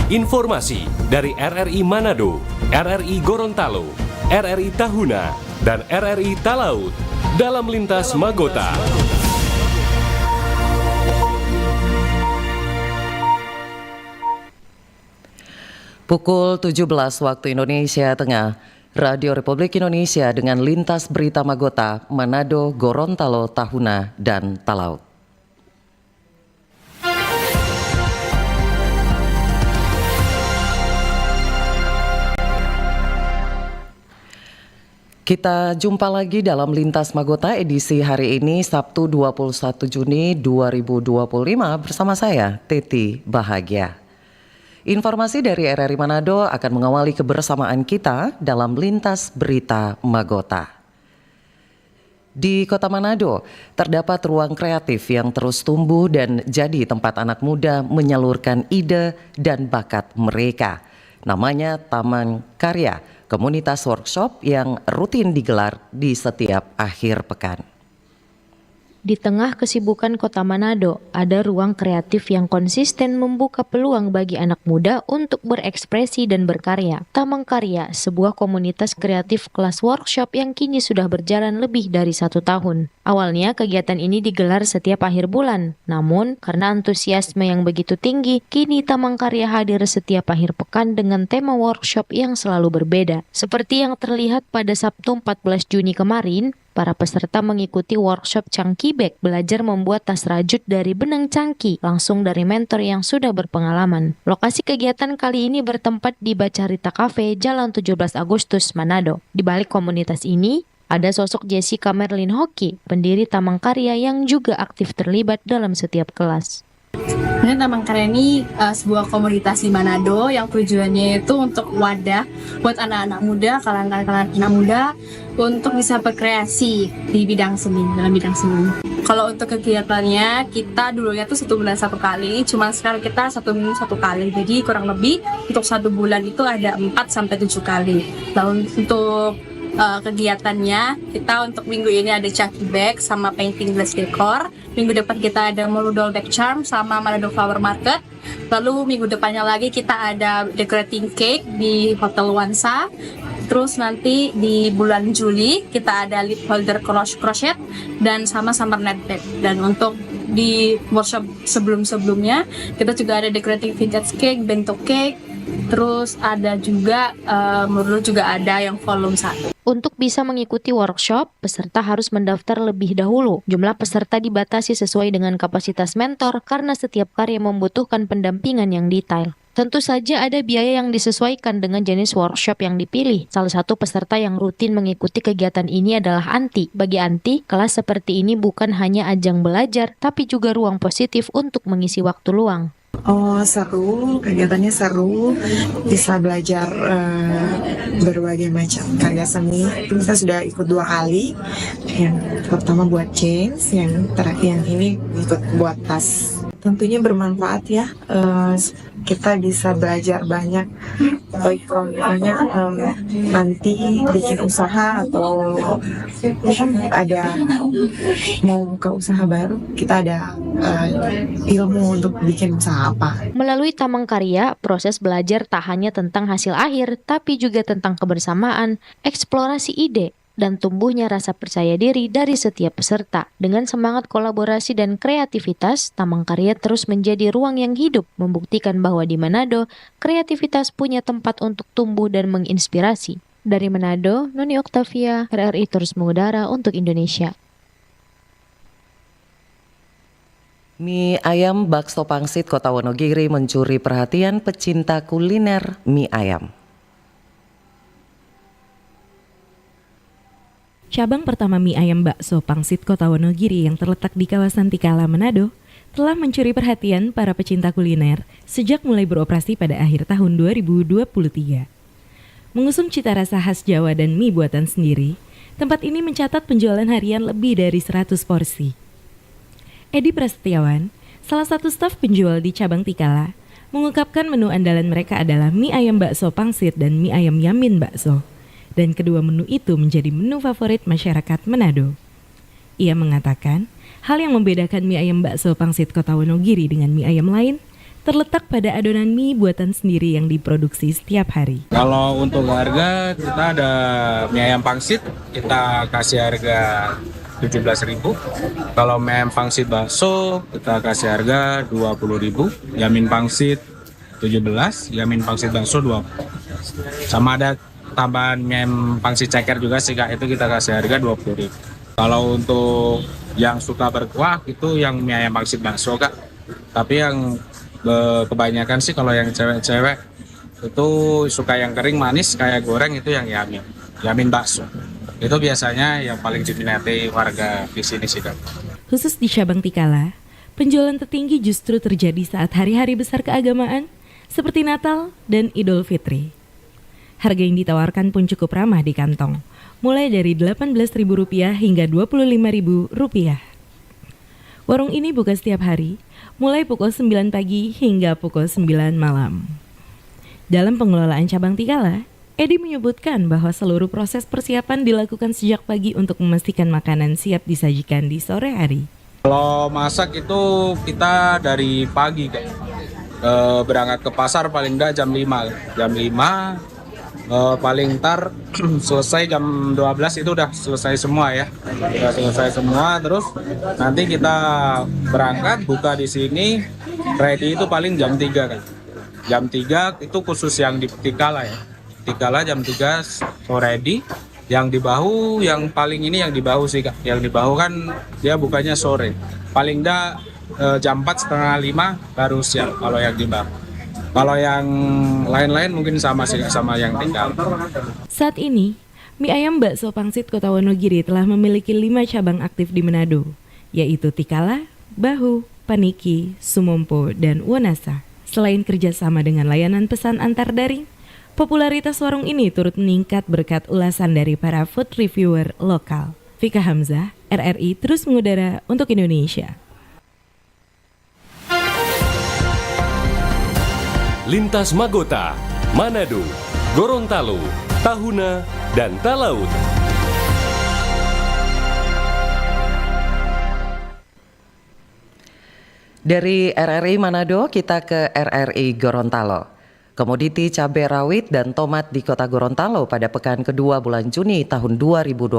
Informasi dari RRI Manado, RRI Gorontalo, RRI Tahuna, dan RRI Talaut dalam Lintas Magota. Pukul 17 waktu Indonesia Tengah, Radio Republik Indonesia dengan Lintas Berita Magota, Manado, Gorontalo, Tahuna, dan Talaut. Kita jumpa lagi dalam Lintas Magota edisi hari ini Sabtu 21 Juni 2025 bersama saya Teti Bahagia. Informasi dari RRI Manado akan mengawali kebersamaan kita dalam Lintas Berita Magota. Di Kota Manado terdapat ruang kreatif yang terus tumbuh dan jadi tempat anak muda menyalurkan ide dan bakat mereka. Namanya Taman Karya, komunitas workshop yang rutin digelar di setiap akhir pekan. Di tengah kesibukan Kota Manado, ada ruang kreatif yang konsisten membuka peluang bagi anak muda untuk berekspresi dan berkarya. Taman Karya, sebuah komunitas kreatif kelas workshop yang kini sudah berjalan lebih dari 1 tahun. Awalnya kegiatan ini digelar setiap akhir bulan, namun karena antusiasme yang begitu tinggi, kini Taman Karya hadir setiap akhir pekan dengan tema workshop yang selalu berbeda. Seperti yang terlihat pada Sabtu 14 Juni kemarin, para peserta mengikuti workshop Chunky Bag, belajar membuat tas rajut dari benang cangki, langsung dari mentor yang sudah berpengalaman. Lokasi kegiatan kali ini bertempat di Bacarita Cafe, Jalan 17 Agustus, Manado. Di balik komunitas ini, ada sosok Jessica Merlin Hoki, pendiri Taman Karya yang juga aktif terlibat dalam setiap kelas. Taman Karya ini sebuah komunitas di Manado yang tujuannya itu untuk wadah buat anak-anak muda, kalangan anak muda untuk bisa berkreasi di bidang seni, dalam bidang seni. Kalau untuk kegiatannya, kita dulunya tuh 1 bulan 1 kali, cuma sekarang kita 1 minggu 1 kali. Jadi kurang lebih untuk 1 bulan itu ada 4-7 kali. Lalu untuk kegiatannya, kita untuk minggu ini ada Chunky Bag sama painting glass decor. Minggu depan kita ada Moludol Bag Charm sama Manado Flower Market. Lalu minggu depannya lagi kita ada decorating cake di Hotel Wansa. Terus nanti di bulan Juli kita ada lip holder crochet dan sama summer net bag. Dan untuk di workshop sebelum-sebelumnya kita juga ada decorating vintage cake, bento cake. Terus ada juga menurut juga ada yang volume 1. Untuk bisa mengikuti workshop, peserta harus mendaftar lebih dahulu. Jumlah peserta dibatasi sesuai dengan kapasitas mentor karena setiap karya membutuhkan pendampingan yang detail. Tentu saja ada biaya yang disesuaikan dengan jenis workshop yang dipilih. Salah satu peserta yang rutin mengikuti kegiatan ini adalah Anti. Bagi Anti, kelas seperti ini bukan hanya ajang belajar, tapi juga ruang positif untuk mengisi waktu luang. Oh, seru, kegiatannya seru, bisa belajar berbagai macam karya seni. Kita sudah ikut 2 kali, yang pertama buat jeans, yang terakhir yang ini ikut buat tas. Tentunya bermanfaat ya, kita bisa belajar banyak, baik kalau misalnya nanti bikin usaha atau ada mau buka usaha baru, kita ada ilmu untuk bikin usaha apa. Melalui Taman Karya, proses belajar tak hanya tentang hasil akhir, tapi juga tentang kebersamaan, eksplorasi ide, dan tumbuhnya rasa percaya diri dari setiap peserta. Dengan semangat kolaborasi dan kreativitas, Taman Karya terus menjadi ruang yang hidup, membuktikan bahwa di Manado, kreativitas punya tempat untuk tumbuh dan menginspirasi. Dari Manado, Noni Oktavia, RRI terus mengudara untuk Indonesia. Mie ayam bakso pangsit Kota Wonogiri mencuri perhatian pecinta kuliner mie ayam. Cabang pertama mie ayam bakso pangsit Kota Wonogiri yang terletak di kawasan Tikala, Manado, telah mencuri perhatian para pecinta kuliner sejak mulai beroperasi pada akhir tahun 2023. Mengusung cita rasa khas Jawa dan mie buatan sendiri, tempat ini mencatat penjualan harian lebih dari 100 porsi. Edi Prasetyawan, salah satu staf penjual di cabang Tikala, mengungkapkan menu andalan mereka adalah mie ayam bakso pangsit dan mie ayam yamin bakso. Dan kedua menu itu menjadi menu favorit masyarakat Manado. Ia mengatakan, hal yang membedakan mie ayam bakso pangsit Kota Wonogiri dengan mie ayam lain terletak pada adonan mie buatan sendiri yang diproduksi setiap hari. Kalau untuk harga, kita ada mie ayam pangsit, kita kasih harga 17.000. Kalau mie ayam pangsit bakso, kita kasih harga 20.000. Yamin pangsit 17, yamin pangsit bakso 20. Sama ada tambahan mie ayam pangsit ceker juga sih Kak, itu kita kasih harga 20.000. Kalau untuk yang suka berkuah itu yang mie ayam pangsit bakso Kak. Tapi yang kebanyakan sih kalau yang cewek-cewek itu suka yang kering manis kayak goreng, itu yang yamin bakso. Itu biasanya yang paling diminati warga di sini sih Kak. Khusus di cabang Tikala, penjualan tertinggi justru terjadi saat hari-hari besar keagamaan seperti Natal dan Idul Fitri. Harga yang ditawarkan pun cukup ramah di kantong, mulai dari Rp18.000 hingga Rp25.000. Warung ini buka setiap hari, mulai pukul 9 pagi hingga pukul 9 malam. Dalam pengelolaan cabang Tikala, Edi menyebutkan bahwa seluruh proses persiapan dilakukan sejak pagi untuk memastikan makanan siap disajikan di sore hari. Kalau masak itu kita dari pagi Kak. Berangkat ke pasar paling enggak jam 5. Jam 5 paling ntar selesai jam 12 itu udah selesai semua ya. Udah selesai semua, terus nanti kita berangkat buka di sini ready itu paling jam 3 kan. Jam 3 itu khusus yang di Tikala ya. Tikala jam 3 so ready. Yang di bahu, yang paling ini yang di bahu sih Kak. Yang di bahu kan dia bukanya sore. Paling enggak jam 4:30, 5 baru siap kalau yang di bahu. Kalau yang lain-lain mungkin sama sih Kak, sama yang Tikala. Saat ini, mie ayam bakso pangsit Kota Wonogiri telah memiliki 5 cabang aktif di Manado, yaitu Tikala, Bahu, Paniki, Sumompo, dan Wonasa. Selain kerjasama dengan layanan pesan antar daring, popularitas warung ini turut meningkat berkat ulasan dari para food reviewer lokal. Fika Hamzah, RRI terus mengudara untuk Indonesia. Lintas Magota, Manado, Gorontalo, Tahuna, dan Talaut. Dari RRI Manado kita ke RRI Gorontalo. Komoditi cabai rawit dan tomat di Kota Gorontalo pada pekan kedua bulan Juni tahun 2025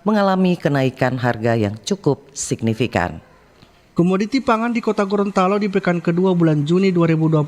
mengalami kenaikan harga yang cukup signifikan. Komoditi pangan di Kota Gorontalo di pekan kedua bulan Juni 2025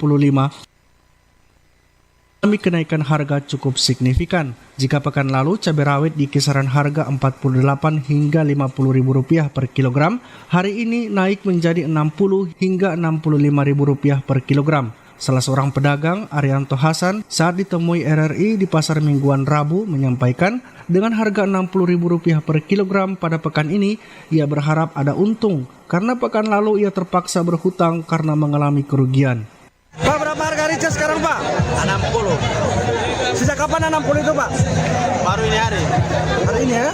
mengalami kenaikan harga cukup signifikan. Jika pekan lalu cabai rawit di kisaran harga Rp48 hingga Rp50.000 per kilogram, hari ini naik menjadi Rp60 hingga Rp65.000 per kilogram. Salah seorang pedagang, Arianto Hasan, saat ditemui RRI di Pasar Mingguan Rabu menyampaikan dengan harga Rp60.000 per kilogram pada pekan ini, ia berharap ada untung karena pekan lalu ia terpaksa berhutang karena mengalami kerugian. Pak, berapa harga rica sekarang Pak? 60. Sejak kapan 60 itu Pak? Baru ini hari. Hari ini ya?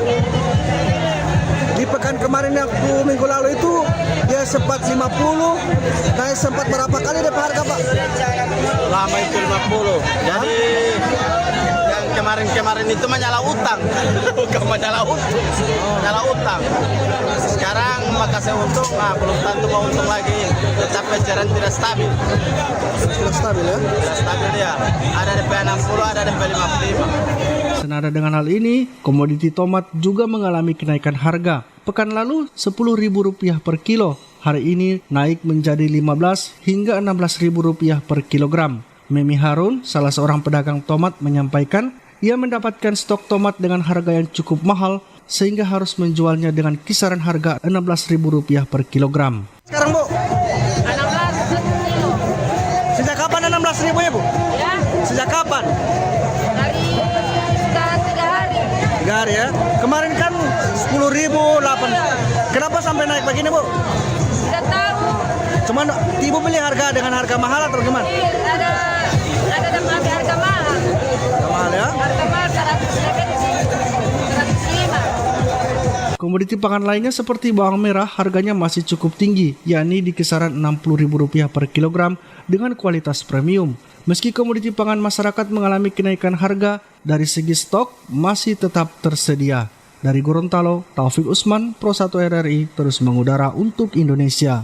Di pekan kemarin waktu minggu lalu itu dia sempat 50, naik sempat berapa kali DP harga Pak? Lama itu 50. Jadi yang kemarin itu menyala utang, bukan menyala untung, menyala utang. Sekarang makasih untung, belum tentu mau untung lagi, tetapi pencarian tidak stabil. Tidak stabil ya? Tidak stabil ya. Ada DP 60, ada DP 55. Senada dengan hal ini, komoditi tomat juga mengalami kenaikan harga. Pekan lalu Rp10.000 per kilo, hari ini naik menjadi Rp15 hingga Rp16.000 per kilogram. Memi Harun, salah seorang pedagang tomat menyampaikan, ia mendapatkan stok tomat dengan harga yang cukup mahal sehingga harus menjualnya dengan kisaran harga Rp16.000 per kilogram. Sekarang Bu? 16. Sejak kapan 16.000 ya Bu? Ya. Sejak kapan? Dari 3 hari. 3 hari ya. Kemarin kan 10.000, 8. Kenapa sampai naik begini Bu? Tidak tahu. Cuman Ibu beli harga dengan harga mahal atau gimana? Ada dengan harga mahal. Harga mahal ya? Harga mahal 100.000. Komoditi pangan lainnya seperti bawang merah harganya masih cukup tinggi, yakni di kisaran Rp60.000 per kilogram dengan kualitas premium. Meski komoditi pangan masyarakat mengalami kenaikan harga, dari segi stok masih tetap tersedia. Dari Gorontalo, Taufik Usman, Pro 1 RRI, terus mengudara untuk Indonesia.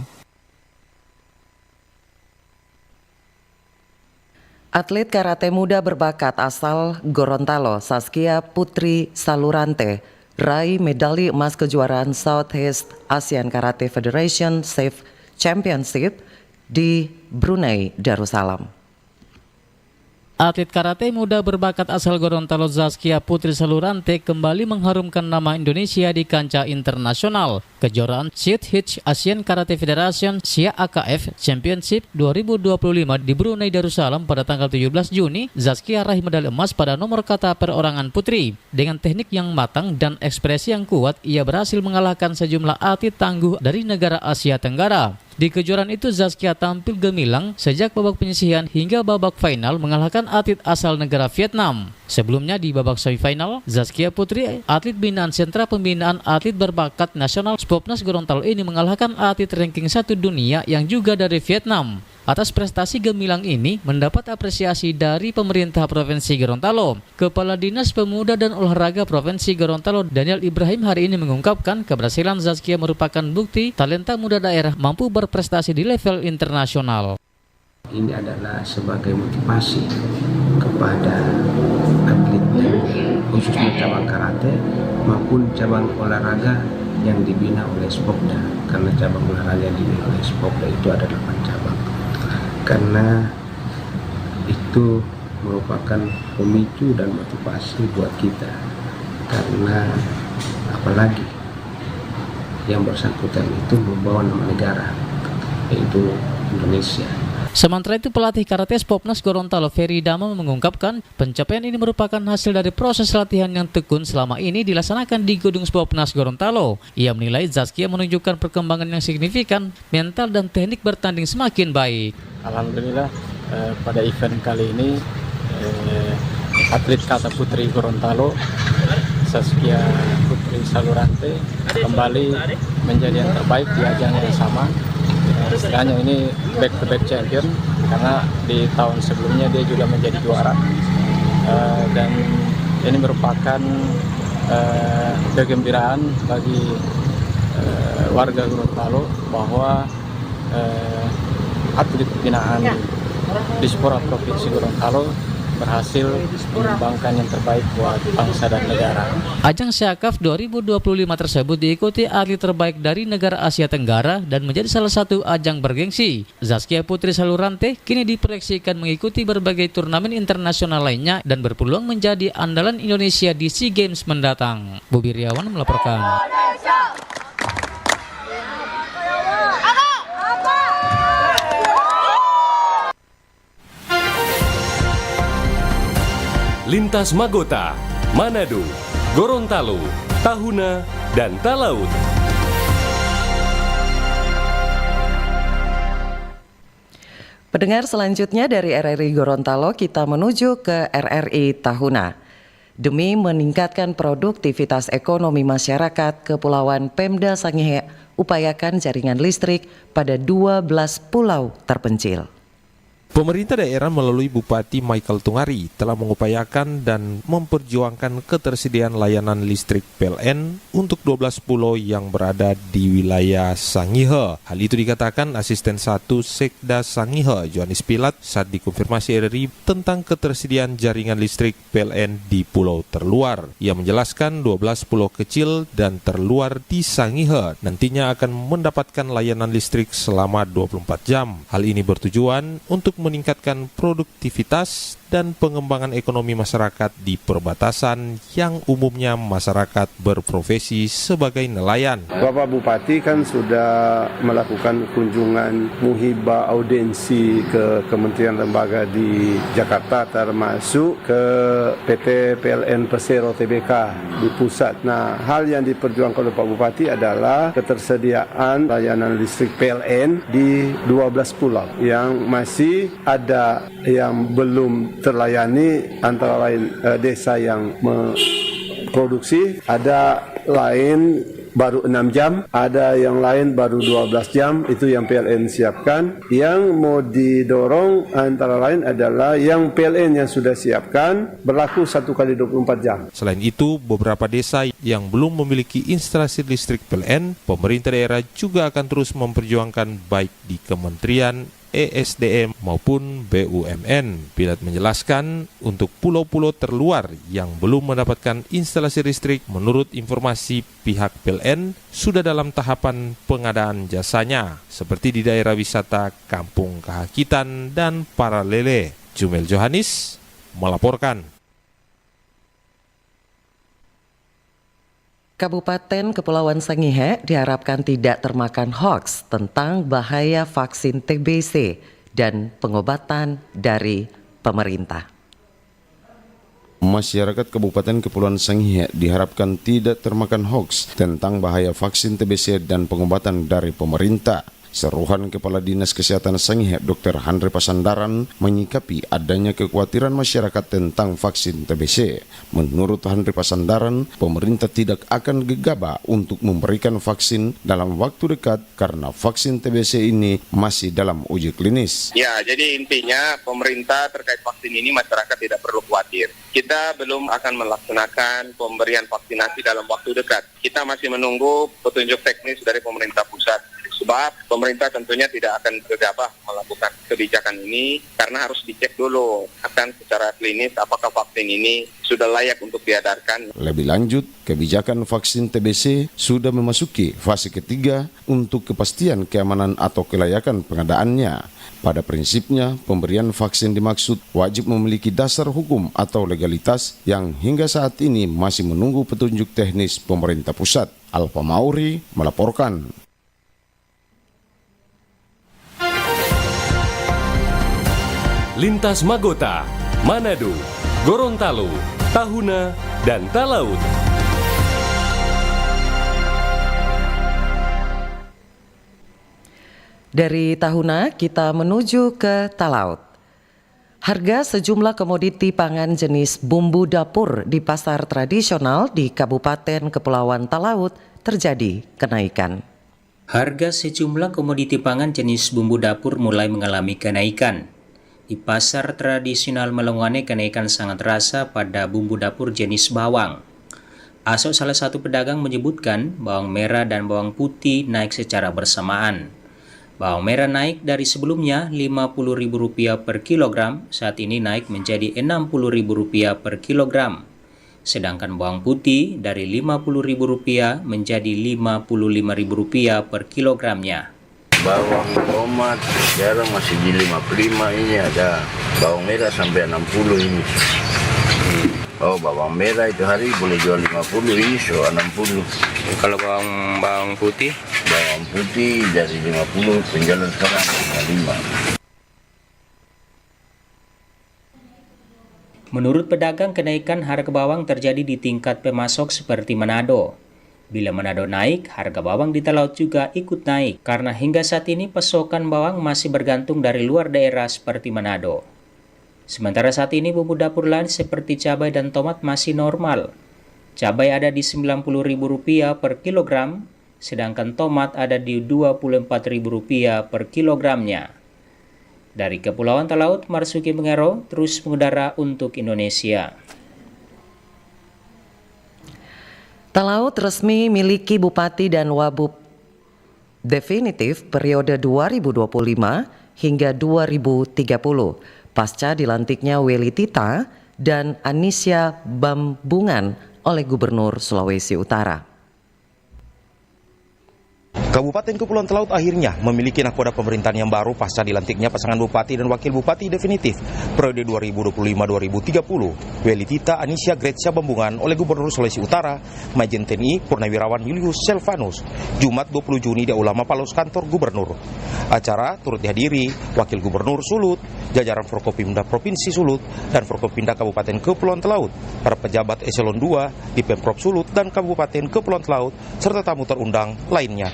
Atlet karate muda berbakat asal Gorontalo, Saskia Putri Salurante, raih medali emas kejuaraan Southeast Asian Karate Federation SAFE Championship di Brunei Darussalam. Atlet karate muda berbakat asal Gorontalo Saskia Putri Salurante kembali mengharumkan nama Indonesia di kancah internasional. Kejuaraan Southeast Asian Karate Federation (SAAKF) Championship 2025 di Brunei Darussalam pada tanggal 17 Juni, Saskia raih medali emas pada nomor kata perorangan putri. Dengan teknik yang matang dan ekspresi yang kuat, ia berhasil mengalahkan sejumlah atlet tangguh dari negara Asia Tenggara. Di kejuaraan itu, Saskia tampil gemilang sejak babak penyisihan hingga babak final mengalahkan atlet asal negara Vietnam. Sebelumnya di babak semifinal, Saskia Putri, atlet binaan Sentra Pembinaan Atlet Berbakat Nasional Spopnas Gorontalo ini mengalahkan atlet ranking 1 dunia yang juga dari Vietnam. Atas prestasi gemilang ini mendapat apresiasi dari pemerintah Provinsi Gorontalo. Kepala Dinas Pemuda dan Olahraga Provinsi Gorontalo Daniel Ibrahim hari ini mengungkapkan keberhasilan Saskia merupakan bukti talenta muda daerah mampu berprestasi di level internasional. Ini adalah sebagai motivasi kepada atletnya, khususnya cabang karate maupun cabang olahraga yang dibina oleh Spopda, karena cabang olahraga yang dibina oleh Spopda itu ada 8 cabang. Karena itu merupakan pemicu dan motivasi buat kita, karena apalagi yang bersangkutan itu membawa nama negara, yaitu Indonesia. Sementara itu, pelatih karate Spopnas Gorontalo Ferry Dama mengungkapkan pencapaian ini merupakan hasil dari proses latihan yang tekun selama ini dilaksanakan di gedung Spopnas Gorontalo. Ia menilai Saskia menunjukkan perkembangan yang signifikan, mental dan teknik bertanding semakin baik. Alhamdulillah pada event kali ini atlet kata putri Gorontalo Saskia Putri Salurante kembali menjadi yang terbaik di ajang yang sama. Istilahnya ini back-to-back champion, karena di tahun sebelumnya dia juga menjadi juara, dan ini merupakan kegembiraan bagi warga Gorontalo bahwa atlet binaan di Spora Provinsi Gorontalo berhasil menyumbangkan yang terbaik buat bangsa dan negara. Ajang SAAKF 2025 tersebut diikuti atlet terbaik dari negara Asia Tenggara dan menjadi salah satu ajang bergengsi. Saskia Putri Salurante kini diproyeksikan mengikuti berbagai turnamen internasional lainnya dan berpeluang menjadi andalan Indonesia di SEA Games mendatang. Bobi Riawan melaporkan. Lintas Magota, Manado, Gorontalo, Tahuna, dan Talaut. Pendengar, selanjutnya dari RRI Gorontalo kita menuju ke RRI Tahuna. Demi meningkatkan produktivitas ekonomi masyarakat, Kepulauan Pemda Sangihe upayakan jaringan listrik pada 12 pulau terpencil. Pemerintah daerah melalui Bupati Michael Tungari telah mengupayakan dan memperjuangkan ketersediaan layanan listrik PLN untuk 12 pulau yang berada di wilayah Sangihe. Hal itu dikatakan Asisten 1 Sekda Sangihe, Johannes Pilat, saat dikonfirmasi RRI tentang ketersediaan jaringan listrik PLN di pulau terluar. Ia menjelaskan 12 pulau kecil dan terluar di Sangihe nantinya akan mendapatkan layanan listrik selama 24 jam. Hal ini bertujuan untuk meningkatkan produktivitas dan pengembangan ekonomi masyarakat di perbatasan yang umumnya masyarakat berprofesi sebagai nelayan. Bapak Bupati kan sudah melakukan kunjungan muhibah audiensi ke kementerian lembaga di Jakarta, termasuk ke PT PLN Persero Tbk di pusat. Nah, hal yang diperjuangkan oleh Pak Bupati adalah ketersediaan layanan listrik PLN di 12 pulau yang masih ada yang belum terlayani, antara lain desa yang memproduksi, ada lain baru 6 jam, ada yang lain baru 12 jam, itu yang PLN siapkan. Yang mau didorong antara lain adalah yang PLN yang sudah siapkan berlaku 1 kali 24 jam. Selain itu, beberapa desa yang belum memiliki instalasi listrik PLN, pemerintah daerah juga akan terus memperjuangkan baik di kementerian ESDM maupun BUMN. Pilot menjelaskan untuk pulau-pulau terluar yang belum mendapatkan instalasi listrik, menurut informasi pihak PLN sudah dalam tahapan pengadaan jasanya, seperti di daerah wisata Kampung Kahakitan dan Paralele. Jumel Johanis melaporkan. Kabupaten Kepulauan Sangihe diharapkan tidak termakan hoaks tentang bahaya vaksin TBC dan pengobatan dari pemerintah. Masyarakat Kabupaten Kepulauan Sangihe diharapkan tidak termakan hoaks tentang bahaya vaksin TBC dan pengobatan dari pemerintah. Seruhan Kepala Dinas Kesehatan Sangihe Dr. Handre Pasandaran menyikapi adanya kekhawatiran masyarakat tentang vaksin TBC. Menurut Handre Pasandaran, pemerintah tidak akan gegabah untuk memberikan vaksin dalam waktu dekat karena vaksin TBC ini masih dalam uji klinis. Ya, jadi intinya pemerintah terkait vaksin ini masyarakat tidak perlu khawatir. Kita belum akan melaksanakan pemberian vaksinasi dalam waktu dekat. Kita masih menunggu petunjuk teknis dari pemerintah pusat. Sebab pemerintah tentunya tidak akan gegabah melakukan kebijakan ini karena harus dicek dulu akan secara klinis apakah vaksin ini sudah layak untuk diedarkan. Lebih lanjut, kebijakan vaksin TBC sudah memasuki fase ketiga untuk kepastian keamanan atau kelayakan pengadaannya. Pada prinsipnya, pemberian vaksin dimaksud wajib memiliki dasar hukum atau legalitas yang hingga saat ini masih menunggu petunjuk teknis pemerintah pusat. Alfa Mauri melaporkan. Lintas Magota, Manado, Gorontalo, Tahuna, dan Talaut. Dari Tahuna kita menuju ke Talaut. Harga sejumlah komoditi pangan jenis bumbu dapur di pasar tradisional di Kabupaten Kepulauan Talaut terjadi kenaikan. Harga sejumlah komoditi pangan jenis bumbu dapur mulai mengalami kenaikan. Di pasar tradisional Melongwane kenaikan sangat terasa pada bumbu dapur jenis bawang. Asok salah satu pedagang menyebutkan bawang merah dan bawang putih naik secara bersamaan. Bawang merah naik dari sebelumnya Rp50.000 per kilogram, saat ini naik menjadi Rp60.000 per kilogram. Sedangkan bawang putih dari Rp50.000 menjadi Rp55.000 per kilogramnya. Bawang tomat sekarang masih di 55, ini ada bawang merah sampai 60 ini. Oh, bawang merah itu hari boleh jual 50, ini so 60. Kalau bawang putih? Bawang putih dari 50, penjualan sekarang 55. Menurut pedagang, kenaikan harga bawang terjadi di tingkat pemasok seperti Manado. Bila Manado naik, harga bawang di Talaut juga ikut naik karena hingga saat ini pasokan bawang masih bergantung dari luar daerah seperti Manado. Sementara saat ini bumbu dapur lain seperti cabai dan tomat masih normal. Cabai ada di Rp90.000 per kilogram, sedangkan tomat ada di Rp24.000 per kilogramnya. Dari Kepulauan Talaut, Marsuki Mengero terus mengudara untuk Indonesia. Talaut resmi miliki Bupati dan Wabub definitif periode 2025 hingga 2030 pasca dilantiknya Weli Tita dan Anisya Bambungan oleh Gubernur Sulawesi Utara. Kabupaten Kepulauan Talaut akhirnya memiliki nahkoda pemerintahan yang baru pasca dilantiknya pasangan bupati dan wakil bupati definitif periode 2025-2030 Weli Tita Anisya Grecia Bambungan oleh Gubernur Sulawesi Utara Majen TNI Purnawirawan Julius Selvanus Jumat 20 Juni di Ulama Palos kantor Gubernur. Acara turut dihadiri Wakil Gubernur Sulut, jajaran Forkopimda Provinsi Sulut dan Forkopimda Kabupaten Kepulauan Talaut, para pejabat eselon 2 di Pemprov Sulut dan Kabupaten Kepulauan Talaut serta tamu terundang lainnya.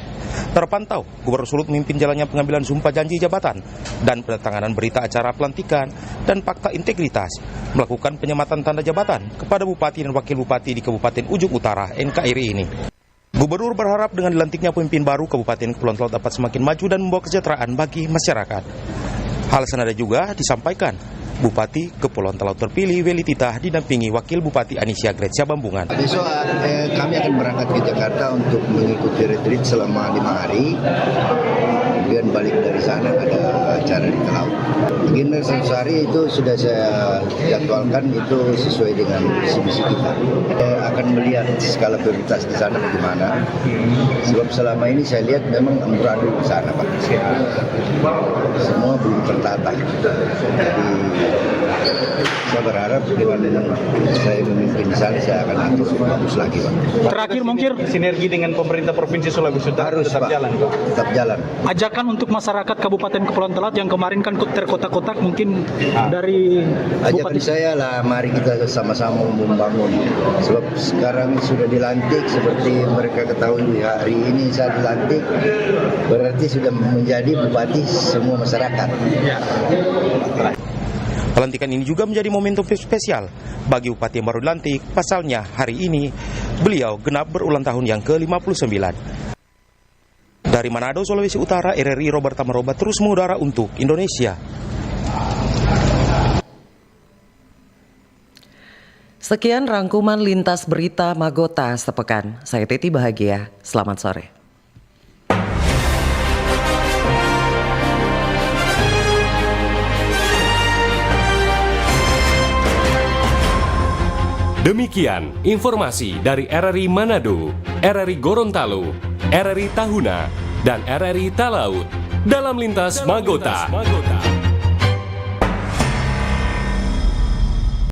Terpantau, Gubernur Sulut memimpin jalannya pengambilan sumpah janji jabatan dan penandatanganan berita acara pelantikan dan fakta integritas, melakukan penyematan tanda jabatan kepada Bupati dan Wakil Bupati di Kabupaten Ujung Utara NKRI ini. Gubernur berharap dengan dilantiknya pemimpin baru, Kabupaten Kepulauan Talaut dapat semakin maju dan membawa kesejahteraan bagi masyarakat. Hal senada juga disampaikan Bupati Kepulauan Talaut terpilih Weli Tita didampingi Wakil Bupati Anisya Grecia Bambungan. Besok kami akan berangkat ke Jakarta untuk mengikuti retreat selama 5 hari kemudian balik dari sana ada acara di Talaut. Agenda 100 hari itu sudah saya jadwalkan, itu sesuai dengan visi-misi kita. Saya akan melihat skala prioritas di sana bagaimana, sebab selama ini saya lihat memang amburadul di sana Pak. Semua belum tertata. Jadi saya berharap dengan saya memimpin di sana, saya akan atur bagus lagi Pak. Terakhir mungkin sinergi dengan pemerintah Provinsi Sulawesi Utara harus tetap Pak, jalan Pak. Tetap jalan. Ajakan untuk masyarakat Kabupaten Kepulauan Talaut yang kemarin kan terkotak-kotak mungkin dari ajakan Bupati. saya lah, mari kita sama-sama membangun. Sebab sekarang sudah dilantik, seperti mereka ketahui hari ini saya dilantik, berarti sudah menjadi bupati semua masyarakat. Pelantikan ini juga menjadi momentum spesial bagi bupati yang baru dilantik. Pasalnya hari ini beliau genap berulang tahun yang ke-59. Dari Manado, Sulawesi Utara, RRI Robert Tamaroba terus mengudara untuk Indonesia. Sekian rangkuman lintas berita Magota sepekan. Saya Titi Bahagia. Selamat sore. Demikian informasi dari RRI Manado, RRI Gorontalo, RRI Tahuna, dan RRI Talaut dalam Lintas Magota.